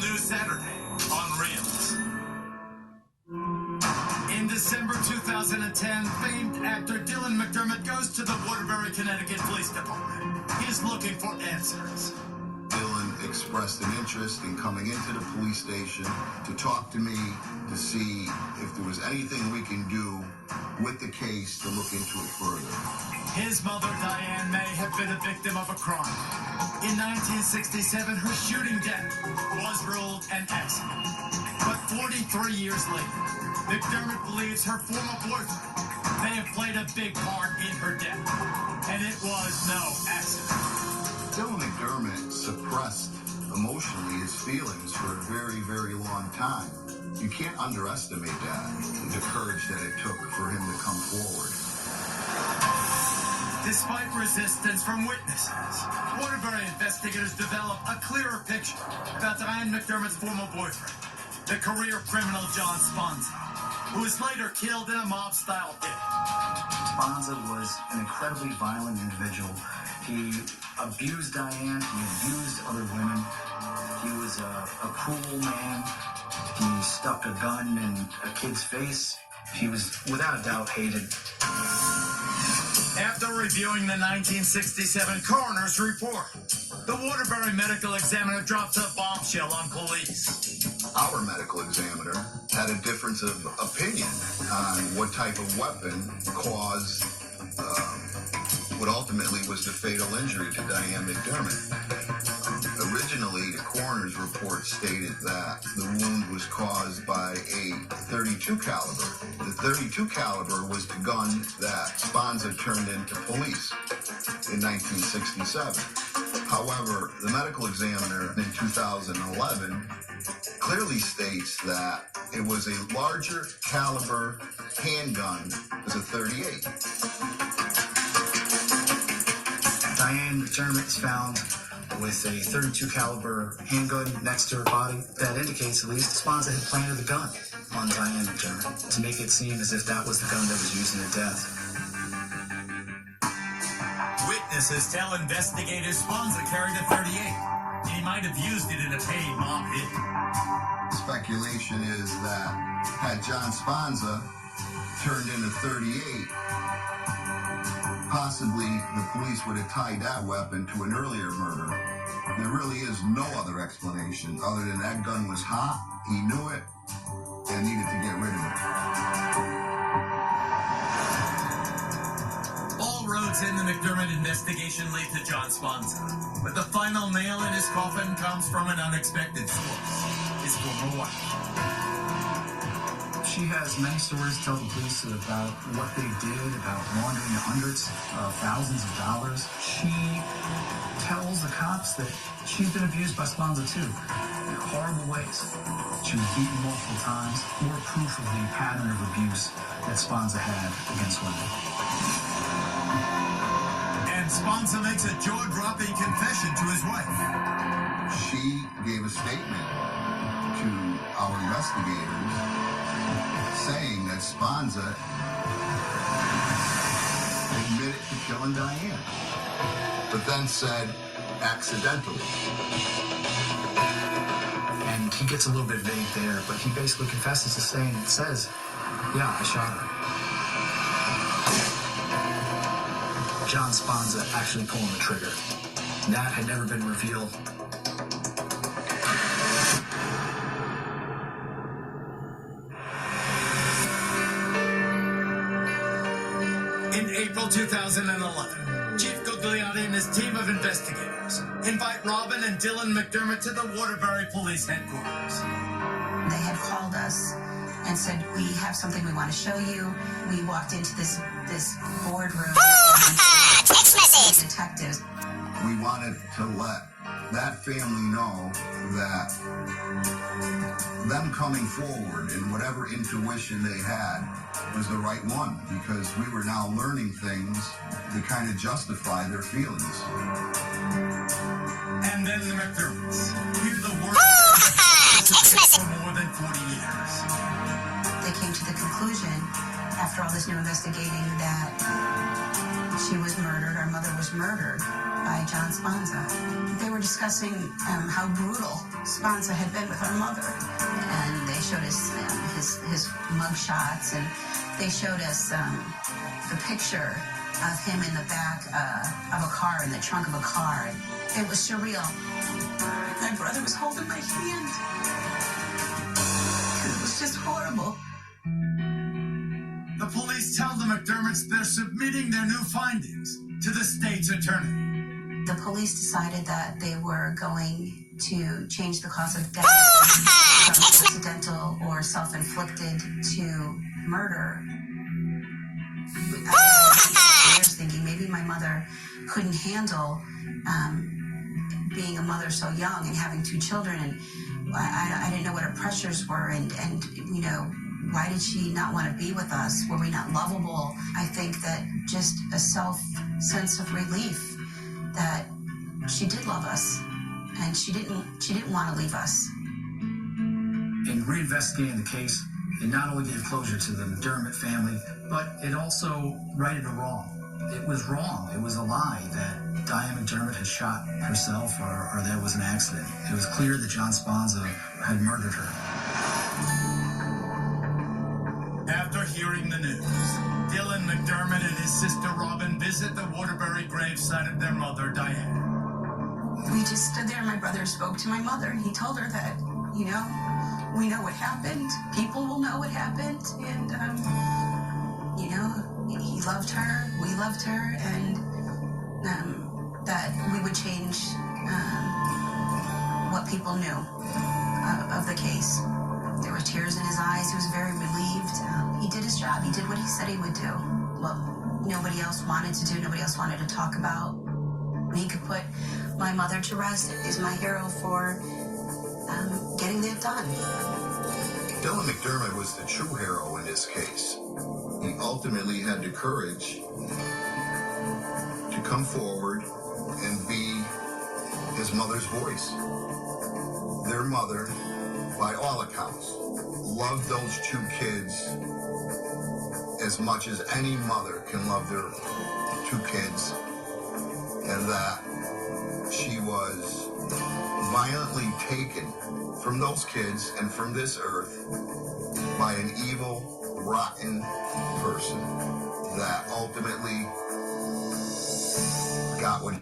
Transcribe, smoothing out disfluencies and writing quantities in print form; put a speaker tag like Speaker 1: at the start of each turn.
Speaker 1: News Saturday on Reels. In December 2010, famed actor Dylan McDermott goes to the Waterbury, Connecticut Police Department. He's looking for answers.
Speaker 2: Dylan expressed an interest in coming into the police station to talk to me to see if there was anything we can do with the case to look into it further.
Speaker 1: His mother, Diane, may have been a victim of a crime. In 1967, her shooting death was ruled an accident. But 43 years later, McDermott believes her former boyfriend may have played a big part in her death. And it was no accident.
Speaker 2: Dylan McDermott suppressed emotionally his feelings for a very, very long time. You can't underestimate that, the courage that it took for him to come forward.
Speaker 1: Despite resistance from witnesses, Waterbury investigators developed a clearer picture about Diane McDermott's former boyfriend, the career criminal John Sponza, who was later killed in a mob-style hit.
Speaker 3: Sponza was an incredibly violent individual. He abused Diane, he abused other women. He was a cruel man. He stuck a gun in a kid's face. He was, without a doubt, hated.
Speaker 1: After reviewing the 1967 coroner's report, the Waterbury medical examiner drops a bombshell on police.
Speaker 2: Our medical examiner had a difference of opinion on what type of weapon caused what ultimately was the fatal injury to Diane McDermott. Originally, the coroner's report stated that the wound was caused by a .32 caliber. The .32 caliber was the gun that Sponza turned into police in 1967. However, the medical examiner in 2011 clearly states that it was a larger caliber handgun, it was a .38.
Speaker 3: Diane McDermott is found with a .32 caliber handgun next to her body. That indicates, at least, Sponza had planted the gun on Diane McDermott to make it seem as if that was the gun that was used in her death.
Speaker 1: Witnesses tell investigators Sponza carried a .38. He might have used it in a paid mob hit.
Speaker 2: Speculation is that had John Sponza turned in a .38, possibly the police would have tied that weapon to an earlier murder. There really is no other explanation other than that gun was hot, he knew it, and needed to get rid of it.
Speaker 1: All roads in the McDermott investigation lead to John Sponza, but the final nail in his coffin comes from an unexpected source, his former wife.
Speaker 3: She has many stories to tell the police about what they did, about laundering hundreds of thousands of dollars. She tells the cops that she's been abused by Sponza too, in horrible ways. She was beaten multiple times, more proof of the pattern of abuse that Sponza had against women.
Speaker 1: And Sponza makes a jaw-dropping confession to his wife.
Speaker 2: She gave a statement to our investigators saying that Sponza admitted to killing Diane, but then said accidentally.
Speaker 3: And he gets a little bit vague there, but he basically confesses to saying, it says, yeah, I shot her. John Sponza actually pulling the trigger. That had never been revealed.
Speaker 1: In April 2011, Chief Gugliotti and his team of investigators invite Robin and Dylan McDermott to the Waterbury Police Headquarters.
Speaker 4: They had called us and said, we have something we want to show you. We walked into this boardroom.
Speaker 5: Text message.
Speaker 4: Detectives.
Speaker 2: We wanted to let that family know that them coming forward and whatever intuition they had was the right one, because we were now learning things to kind of justify their feelings.
Speaker 1: And then the McDermotts hear the word for more than 40 years.
Speaker 4: They came to the conclusion, after all this new investigating, that she was murdered, our mother was murdered by John Sponza. They were discussing how brutal Sponza had been with our mother, and they showed us his mug shots, and they showed us the picture of him in the back of a car, in the trunk of a car. It was surreal. My brother was holding my hand. It was just horrible.
Speaker 1: The police tell the McDermotts they're submitting their new findings to the state's attorney.
Speaker 4: The police decided that they were going to change the cause of death from accidental or self-inflicted to murder. I was thinking maybe my mother couldn't handle being a mother so young and having 2 children, and I didn't know what her pressures were, and you know, why did she not want to be with us? Were we not lovable? I think that just a sense of relief that she did love us, and she didn't want to leave us.
Speaker 3: In reinvestigating the case, it not only gave closure to the McDermott family, but it also righted a wrong. It was wrong. It was a lie that Diane McDermott had shot herself or there was an accident. It was clear that John Sponza had murdered her.
Speaker 1: After hearing the news, Dylan McDermott and his sister Robin visit the Waterbury gravesite of their mother, Diane.
Speaker 4: We just stood there, and my brother spoke to my mother, and he told her that, you know, we know what happened. People will know what happened, and, you know, he loved her, we loved her, and that we would change what people knew of the case. There were tears in his eyes. He was very relieved. He did his job. He did what he said he would do. What nobody else wanted to do, nobody else wanted to talk about. He could put my mother to rest. Is my hero for getting that done.
Speaker 2: Dylan McDermott was the true hero in this case. He ultimately had the courage to come forward and be his mother's voice. Their mother, by all accounts, loved those 2 kids as much as any mother can love their 2 kids, and that she was violently taken from those kids and from this earth by an evil, rotten person that ultimately got what